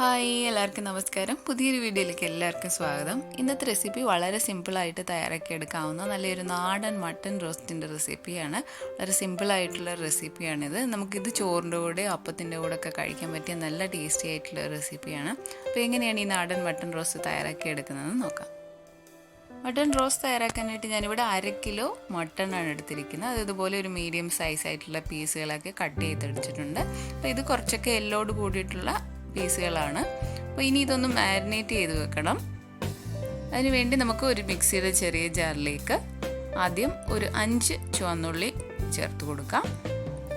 Hi എല്ലാവർക്കും നമസ്കാരം. പുതിയൊരു വീഡിയോയിലേക്ക് എല്ലാവർക്കും സ്വാഗതം. ഇന്നത്തെ റെസിപ്പി വളരെ സിമ്പിളായിട്ട് തയ്യാറാക്കി എടുക്കാവുന്ന നല്ലൊരു നാടൻ മട്ടൻ റോസ്റ്റിൻ്റെ റെസിപ്പിയാണ്. വളരെ സിമ്പിളായിട്ടുള്ള റെസിപ്പിയാണിത്. നമുക്കിത് ചോറിൻ്റെ കൂടെ അപ്പത്തിൻ്റെ കൂടെ ഒക്കെ കഴിക്കാൻ പറ്റിയ നല്ല ടേസ്റ്റി ആയിട്ടുള്ള റെസിപ്പിയാണ്. അപ്പോൾ എങ്ങനെയാണ് ഈ നാടൻ മട്ടൻ റോസ്റ്റ് തയ്യാറാക്കി എടുക്കുന്നതെന്ന് നോക്കാം. മട്ടൺ റോസ്റ്റ് തയ്യാറാക്കാനായിട്ട് ഞാനിവിടെ 1/2 കിലോ മട്ടനാണ് എടുത്തിരിക്കുന്നത്. അത് ഇതുപോലെ ഒരു മീഡിയം സൈസ് ആയിട്ടുള്ള പീസുകളൊക്കെ കട്ട് ചെയ്തെടുത്തിട്ടുണ്ട്. അപ്പോൾ ഇത് കുറച്ചൊക്കെ എല്ലോട് കൂടിയിട്ടുള്ള പീസുകളാണ്. അപ്പോൾ ഇനി ഇതൊന്ന് മാരിനേറ്റ് ചെയ്ത് വെക്കണം. അതിനുവേണ്ടി നമുക്ക് ഒരു മിക്സിയുടെ ചെറിയ ജാറിലേക്ക് ആദ്യം ഒരു 5 ചുവന്നുള്ളി ചേർത്ത് കൊടുക്കാം.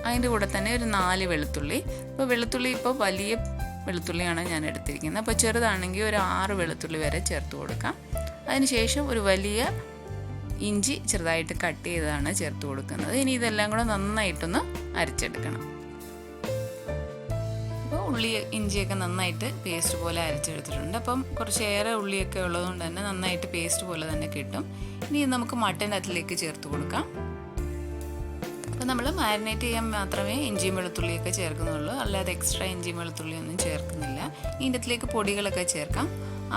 അതിൻ്റെ കൂടെ തന്നെ ഒരു 4 വെളുത്തുള്ളി. അപ്പോൾ വെളുത്തുള്ളി ഇപ്പോൾ വലിയ വെളുത്തുള്ളിയാണ് ഞാൻ എടുത്തിരിക്കുന്നത്. അപ്പോൾ ചെറുതാണെങ്കിൽ ഒരു 6 വെളുത്തുള്ളി വരെ ചേർത്ത് കൊടുക്കാം. അതിനുശേഷം ഒരു വലിയ ഇഞ്ചി ചെറുതായിട്ട് കട്ട് ചെയ്തതാണ് ചേർത്ത് കൊടുക്കുന്നത്. ഇനി ഇതെല്ലാം കൂടെ നന്നായിട്ടൊന്ന് അരച്ചെടുക്കണം. അപ്പോൾ ഉള്ളി ഇഞ്ചിയൊക്കെ നന്നായിട്ട് പേസ്റ്റ് പോലെ അരച്ചെടുത്തിട്ടുണ്ട്. അപ്പം കുറച്ചേറെ ഉള്ളിയൊക്കെ ഉള്ളതുകൊണ്ട് തന്നെ നന്നായിട്ട് പേസ്റ്റ് പോലെ തന്നെ കിട്ടും. ഇനി നമുക്ക് മട്ടൻ അതിലേക്ക് ചേർത്ത് കൊടുക്കാം. അപ്പോൾ നമ്മൾ മാരിനേറ്റ് ചെയ്യാൻ മാത്രമേ ഇഞ്ചിയും വെളുത്തുള്ളിയൊക്കെ ചേർക്കുന്നുള്ളൂ, അല്ലാതെ എക്സ്ട്രാ ഇഞ്ചിയും വെളുത്തുള്ളിയൊന്നും ചേർക്കുന്നില്ല. ഇതിൻ്റെ അതിലേക്ക് പൊടികളൊക്കെ ചേർക്കാം.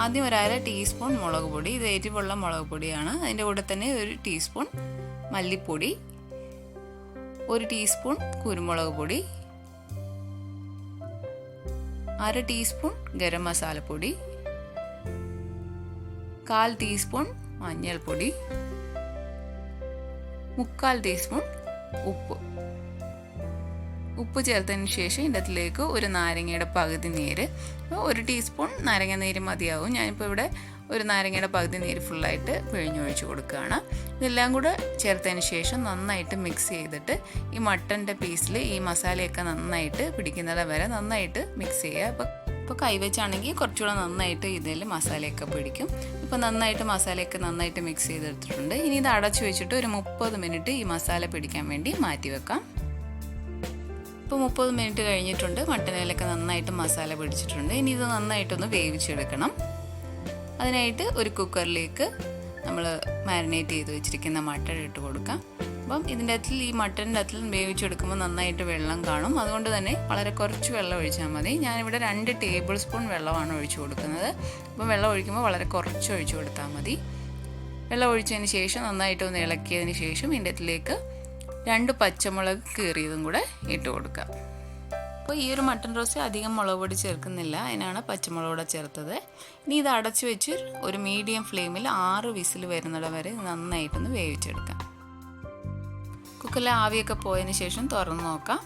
ആദ്യം ഒരു 1/2 ടീസ്പൂൺ മുളക് പൊടി, ഇത് എരിവുള്ള മുളക് പൊടിയാണ്. അതിൻ്റെ കൂടെ തന്നെ ഒരു ടീസ്പൂൺ മല്ലിപ്പൊടി, 1 ടീസ്പൂൺ കുരുമുളക് പൊടി, 1/2 ടീസ്പൂൺ ഗരം മസാലപ്പൊടി, 1/4 ടീസ്പൂൺ മഞ്ഞൾപ്പൊടി, 1/4 ടീസ്പൂൺ ഉപ്പ് ചേർത്തതിന് ശേഷം ഇതിൻ്റെ അതിലേക്ക് ഒരു നാരങ്ങയുടെ പകുതി നീര്, 1 ടീസ്പൂൺ നാരങ്ങ നീര് മതിയാവും. ഞാനിപ്പോൾ ഇവിടെ ഒരു നാരങ്ങയുടെ പകുതി നീര് ഫുള്ളായിട്ട് പിഴിഞ്ഞൊഴിച്ച് കൊടുക്കുകയാണ്. ഇതെല്ലാം കൂടെ ചേർത്തതിന് ശേഷം നന്നായിട്ട് മിക്സ് ചെയ്തിട്ട് ഈ മട്ടൻ്റെ പീസിൽ ഈ മസാലയൊക്കെ നന്നായിട്ട് പിടിക്കുന്നത് വരെ നന്നായിട്ട് മിക്സ് ചെയ്യുക. ഇപ്പോൾ കൈവച്ചാണെങ്കിൽ കുറച്ചുകൂടെ നന്നായിട്ട് ഇതിൽ മസാലയൊക്കെ പിടിക്കും. ഇപ്പോൾ നന്നായിട്ട് മസാലയൊക്കെ നന്നായിട്ട് മിക്സ് ചെയ്തെടുത്തിട്ടുണ്ട്. ഇനി ഇത് അടച്ചു വെച്ചിട്ട് ഒരു 30 മിനിറ്റ് ഈ മസാല പിടിക്കാൻ വേണ്ടി മാറ്റി വെക്കാം. ഇപ്പോൾ 30 മിനിറ്റ് കഴിഞ്ഞിട്ടുണ്ട്. മട്ടനിലൊക്കെ നന്നായിട്ട് മസാല പിടിച്ചിട്ടുണ്ട്. ഇനി ഇത് നന്നായിട്ടൊന്ന് വേവിച്ചെടുക്കണം. അതിനായിട്ട് ഒരു കുക്കറിലേക്ക് നമ്മൾ മാരിനേറ്റ് ചെയ്ത് വെച്ചിരിക്കുന്ന മട്ടൺ ഇട്ട് കൊടുക്കാം. അപ്പം ഇതിൻ്റെ അകത്തിൽ ഈ മട്ടൻ്റെ അകത്തിൽ വേവിച്ചെടുക്കുമ്പോൾ നന്നായിട്ട് വെള്ളം കാണും. അതുകൊണ്ട് തന്നെ വളരെ കുറച്ച് വെള്ളം ഒഴിച്ചാൽ മതി. ഞാനിവിടെ 2 ടേബിൾ സ്പൂൺ വെള്ളമാണ് ഒഴിച്ചു കൊടുക്കുന്നത്. അപ്പം വെള്ളം ഒഴിക്കുമ്പോൾ വളരെ കുറച്ച് ഒഴിച്ചു കൊടുത്താൽ മതി. വെള്ളം ഒഴിച്ചതിന് ശേഷം നന്നായിട്ടൊന്ന് ഇളക്കിയതിന് ശേഷം ഇതിൻ്റെ അകത്തിലേക്ക് 2 പച്ചമുളക് കീറിയതും കൂടെ ഇട്ട് കൊടുക്കാം. അപ്പോൾ ഈ ഒരു മട്ടൺ റോസ്റ്റ് അധികം മുളക് പൊടി ചേർക്കുന്നില്ല, അതിനാണ് പച്ചമുളക് കൂടെ ചേർത്തത്. ഇനി ഇത് അടച്ചു വെച്ച് ഒരു മീഡിയം ഫ്ലെയിമിൽ 6 വിസിൽ വരുന്നിടം വരെ നന്നായിട്ടൊന്ന് വേവിച്ചെടുക്കാം. കുക്കറിലെ ആവിയൊക്കെ പോയതിന് ശേഷം തുറന്ന് നോക്കാം.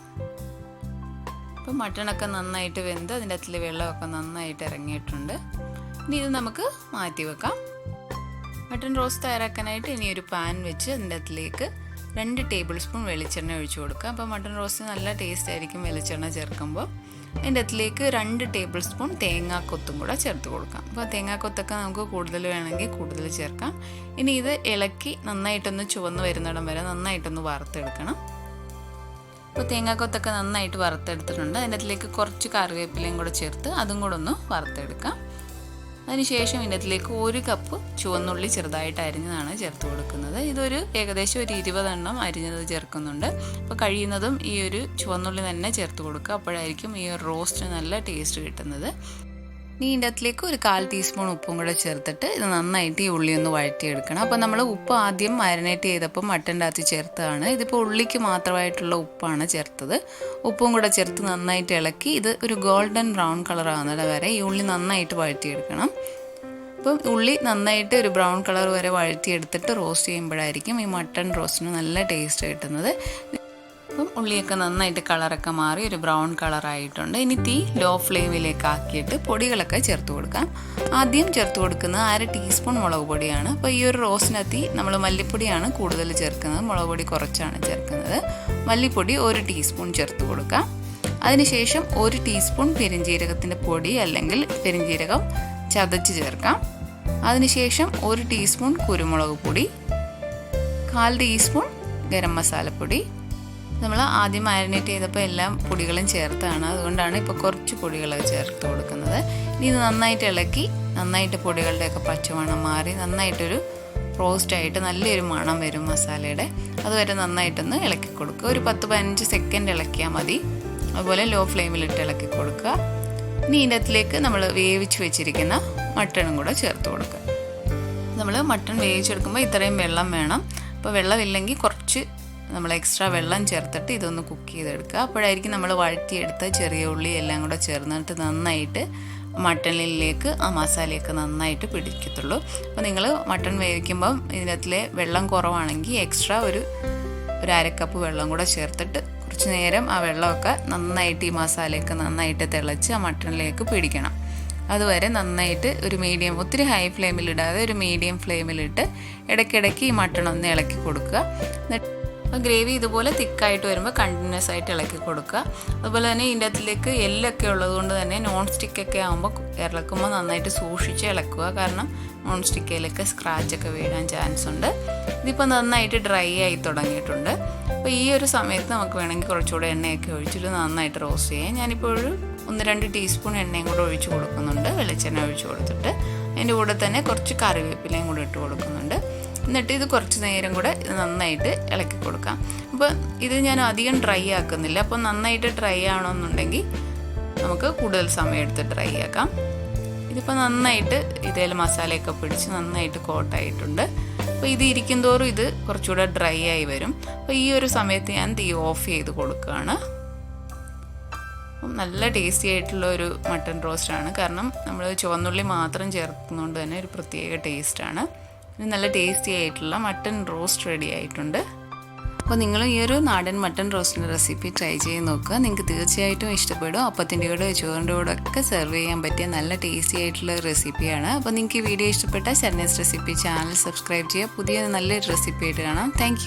ഇപ്പോൾ മട്ടണൊക്കെ നന്നായിട്ട് വെന്ത് അതിൻ്റെ അകത്തിൽ വെള്ളമൊക്കെ നന്നായിട്ട് ഇറങ്ങിയിട്ടുണ്ട്. ഇനി ഇത് നമുക്ക് മാറ്റി വെക്കാം. മട്ടൺ റോസ്റ്റ് തയ്യാറാക്കാനായിട്ട് ഇനി ഒരു പാൻ വെച്ച് അതിൻ്റെ അകത്തിലേക്ക് 2 ടേബിൾ സ്പൂൺ വെളിച്ചെണ്ണ ഒഴിച്ചു കൊടുക്കുക. അപ്പോൾ മട്ടൺ റോസ്റ്റ് നല്ല ടേസ്റ്റ് ആയിരിക്കും വെളിച്ചെണ്ണ ചേർക്കുമ്പോൾ. അതിൻ്റെ അതിലേക്ക് 2 ടേബിൾ സ്പൂൺ തേങ്ങാക്കൊത്തും കൂടെ ചേർത്ത് കൊടുക്കാം. അപ്പോൾ തേങ്ങാക്കൊത്തൊക്കെ നമുക്ക് കൂടുതൽ വേണമെങ്കിൽ കൂടുതൽ ചേർക്കാം. ഇനി ഇത് ഇളക്കി നന്നായിട്ടൊന്ന് ചുവന്ന് വരുന്നിടം വരെ നന്നായിട്ടൊന്ന് വറുത്തെടുക്കണം. അപ്പോൾ തേങ്ങാക്കൊത്തൊക്കെ നന്നായിട്ട് വറുത്തെടുത്തിട്ടുണ്ട്. അതിൻ്റെ അതിലേക്ക് കുറച്ച് കറിവേപ്പിലയും കൂടെ ചേർത്ത് അതും കൂടെ ഒന്ന് വറുത്തെടുക്കാം. അതിനുശേഷം ഇതിനകത്തിലേക്ക് 1 കപ്പ് ചുവന്നുള്ളി ചെറുതായിട്ട് അരിഞ്ഞതാണ് ചേർത്ത് കൊടുക്കുന്നത്. ഇതൊരു ഏകദേശം ഒരു 20 എണ്ണം അരിഞ്ഞത് ചേർക്കുന്നുണ്ട്. അപ്പോൾ കഴിയുന്നതും ഈ ഒരു ചുവന്നുള്ളി തന്നെ ചേർത്ത് കൊടുക്കുക. അപ്പോഴായിരിക്കും ഈ ഒരു റോസ്റ്റ് നല്ല ടേസ്റ്റ് കിട്ടുന്നത്. ഇനി ഇതിൻ്റെ അകത്തിലേക്ക് ഒരു 1/4 ടീസ്പൂൺ ഉപ്പും കൂടെ ചേർത്തിട്ട് ഇത് നന്നായിട്ട് ഈ ഉള്ളി ഒന്ന് വഴറ്റിയെടുക്കണം. അപ്പോൾ നമ്മൾ ഉപ്പ് ആദ്യം മാരിനേറ്റ് ചെയ്തപ്പോൾ മട്ടൻ്റെ അകത്ത് ചേർത്തതാണ്. ഇതിപ്പോൾ ഉള്ളിക്ക് മാത്രമായിട്ടുള്ള ഉപ്പാണ് ചേർത്തത്. ഉപ്പും കൂടെ ചേർത്ത് നന്നായിട്ട് ഇളക്കി ഇത് ഒരു ഗോൾഡൻ ബ്രൗൺ കളർ ആവുന്നത് വരെ ഈ ഉള്ളി നന്നായിട്ട് വഴറ്റിയെടുക്കണം. അപ്പം ഉള്ളി നന്നായിട്ട് ഒരു ബ്രൗൺ കളർ വരെ വഴറ്റിയെടുത്തിട്ട് റോസ്റ്റ് ചെയ്യുമ്പോഴായിരിക്കും ഈ മട്ടൺ റോസ്റ്റിന് നല്ല ടേസ്റ്റ് കിട്ടുന്നത്. അപ്പം ഉള്ളിയൊക്കെ നന്നായിട്ട് കളറൊക്കെ മാറി ഒരു ബ്രൗൺ കളറായിട്ടുണ്ട്. ഇനി തീ ലോ ഫ്ലെയിമിലേക്ക് ആക്കിയിട്ട് പൊടികളൊക്കെ ചേർത്ത് കൊടുക്കാം. ആദ്യം ചേർത്ത് കൊടുക്കുന്നത് 1/2 ടീസ്പൂൺ മുളക് പൊടിയാണ്. അപ്പോൾ ഈ ഒരു റോസ്റ്റിനകത്ത് നമ്മൾ മല്ലിപ്പൊടിയാണ് കൂടുതൽ ചേർക്കുന്നത്, മുളക് പൊടി കുറച്ചാണ് ചേർക്കുന്നത്. മല്ലിപ്പൊടി 1 ടീസ്പൂൺ ചേർത്ത് കൊടുക്കാം. അതിനുശേഷം 1 ടീസ്പൂൺ പെരിഞ്ജീരകത്തിൻ്റെ പൊടി അല്ലെങ്കിൽ പെരിഞ്ജീരകം ചതച്ച് ചേർക്കാം. അതിനുശേഷം 1 ടീസ്പൂൺ കുരുമുളക് പൊടി, 1/4 ടീസ്പൂൺ ഗരം മസാലപ്പൊടി. നമ്മൾ ആദ്യം മാരിനേറ്റ് ചെയ്തപ്പോൾ എല്ലാം പൊടികളും ചേർത്താണ്, അതുകൊണ്ടാണ് ഇപ്പോൾ കുറച്ച് പൊടികൾ ചേർത്ത് കൊടുക്കുന്നത്. ഇനി ഇത് നന്നായിട്ട് ഇളക്കി നന്നായിട്ട് പൊടികളുടെയൊക്കെ പച്ചമണം മാറി നന്നായിട്ടൊരു റോസ്റ്റായിട്ട് നല്ലൊരു മണം വരും മസാലയുടെ. അതുവരെ നന്നായിട്ടൊന്ന് ഇളക്കി കൊടുക്കുക. ഒരു 10-15 സെക്കൻഡ് ഇളക്കിയാൽ മതി. അതുപോലെ ലോ ഫ്ലെയിമിലിട്ട് ഇളക്കി കൊടുക്കുക. ഇനി ഇതിനകത്തിലേക്ക് നമ്മൾ വേവിച്ച് വെച്ചിരിക്കുന്ന മട്ടണും കൂടെ ചേർത്ത് കൊടുക്കുക. നമ്മൾ മട്ടൺ വേവിച്ചെടുക്കുമ്പോൾ ഇത്രയും വെള്ളം വേണം. അപ്പോൾ വെള്ളമില്ലെങ്കിൽ കുറച്ച് നമ്മൾ എക്സ്ട്രാ വെള്ളം ചേർത്തിട്ട് ഇതൊന്ന് കുക്ക് ചെയ്തെടുക്കുക. അപ്പോഴായിരിക്കും നമ്മൾ വഴറ്റിയെടുത്ത ചെറിയ ഉള്ളി എല്ലാം കൂടെ ചേർന്നിട്ട് നന്നായിട്ട് മട്ടണിലേക്ക് ആ മസാലയൊക്കെ നന്നായിട്ട് പിടിക്കത്തുള്ളൂ. അപ്പോൾ നിങ്ങൾ മട്ടൺ വേവിക്കുമ്പം ഇതിനകത്തിലെ വെള്ളം കുറവാണെങ്കിൽ എക്സ്ട്രാ ഒരു അരക്കപ്പ് വെള്ളം കൂടെ ചേർത്തിട്ട് കുറച്ച് നേരം ആ വെള്ളമൊക്കെ നന്നായിട്ട് ഈ മസാലയൊക്കെ നന്നായിട്ട് തിളച്ച് ആ മട്ടണിലേക്ക് പിടിക്കണം. അതുവരെ നന്നായിട്ട് ഒരു മീഡിയം, ഒത്തിരി ഹൈ ഫ്ലെയിമിലിടാതെ ഒരു മീഡിയം ഫ്ലെയിമിലിട്ട് ഇടയ്ക്കിടയ്ക്ക് ഈ മട്ടൺ ഒന്ന് ഇളക്കി കൊടുക്കുക. അപ്പോൾ ഗ്രേവി ഇതുപോലെ തിക്കായിട്ട് വരുമ്പോൾ കണ്ടിന്യൂസ് ആയിട്ട് ഇളക്കി കൊടുക്കുക. അതുപോലെ തന്നെ ഇതിൻ്റെ അകത്തിലേക്ക് എല്ലൊക്കെ ഉള്ളതുകൊണ്ട് തന്നെ നോൺ സ്റ്റിക്കൊക്കെ ആകുമ്പോൾ ഇളക്കുമ്പോൾ നന്നായിട്ട് സൂക്ഷിച്ച് ഇളക്കുക. കാരണം നോൺ സ്റ്റിക്കയിലൊക്കെ സ്ക്രാച്ചൊക്കെ വീഴാൻ ചാൻസ് ഉണ്ട്. ഇതിപ്പോൾ നന്നായിട്ട് ഡ്രൈ ആയി തുടങ്ങിയിട്ടുണ്ട്. അപ്പോൾ ഈ ഒരു സമയത്ത് നമുക്ക് വേണമെങ്കിൽ കുറച്ചുകൂടെ എണ്ണയൊക്കെ ഒഴിച്ചിട്ട് നന്നായിട്ട് റോസ്റ്റ് ചെയ്യാം. ഞാനിപ്പോൾ ഒരു 1-2 ടീസ്പൂൺ എണ്ണയും കൂടെ ഒഴിച്ച് കൊടുക്കുന്നുണ്ട്, വെളിച്ചെണ്ണ ഒഴിച്ച് കൊടുത്തിട്ട്. അതിൻ്റെ കൂടെ തന്നെ കുറച്ച് കറിവേപ്പിലയും കൂടെ ഇട്ട് കൊടുക്കുന്നുണ്ട്. എന്നിട്ട് ഇത് കുറച്ച് നേരം കൂടെ നന്നായിട്ട് ഇളക്കി കൊടുക്കാം. അപ്പോൾ ഇത് ഞാൻ അധികം ഡ്രൈ ആക്കുന്നില്ല. അപ്പോൾ നന്നായിട്ട് ഡ്രൈ ആവണമെന്നുണ്ടെങ്കിൽ നമുക്ക് കൂടുതൽ സമയം എടുത്ത് ഡ്രൈ ആക്കാം. ഇതിപ്പോൾ നന്നായിട്ട് ഇതേൽ മസാലയൊക്കെ പിടിച്ച് നന്നായിട്ട് കോട്ടായിട്ടുണ്ട്. അപ്പോൾ ഇത് ഇരിക്കും തോറും ഇത് കുറച്ചുകൂടെ ഡ്രൈ ആയി വരും. അപ്പോൾ ഈ ഒരു സമയത്ത് ഞാൻ തീ ഓഫ് ചെയ്ത് കൊടുക്കുകയാണ്. നല്ല ടേസ്റ്റി ആയിട്ടുള്ള ഒരു മട്ടൺ റോസ്റ്റാണ്. കാരണം നമ്മൾ ചുവന്നുള്ളി മാത്രം ചേർക്കുന്നതുകൊണ്ട് തന്നെ ഒരു പ്രത്യേക ടേസ്റ്റാണ്. നല്ല ടേസ്റ്റി ആയിട്ടുള്ള മട്ടൺ റോസ്റ്റ് റെഡി ആയിട്ടുണ്ട്. അപ്പോൾ നിങ്ങൾ ഈ ഒരു നാടൻ മട്ടൺ റോസ്റ്റിൻ്റെ റെസിപ്പി ട്രൈ ചെയ്ത് നോക്കുക. നിങ്ങൾക്ക് തീർച്ചയായിട്ടും ഇഷ്ടപ്പെടും. അപ്പത്തിൻ്റെ കൂടെ ചോറിൻ്റെ കൂടെ ഒക്കെ സെർവ് ചെയ്യാൻ പറ്റിയ നല്ല ടേസ്റ്റി ആയിട്ടുള്ള റെസിപ്പിയാണ്. അപ്പോൾ നിങ്ങൾക്ക് ഈ വീഡിയോ ഇഷ്ടപ്പെട്ടാൽ ശരണ്യാസ് റെസിപ്പി ചാനൽ സബ്സ്ക്രൈബ് ചെയ്യുക. പുതിയ നല്ലൊരു റെസിപ്പി ആയിട്ട് കാണാം. താങ്ക്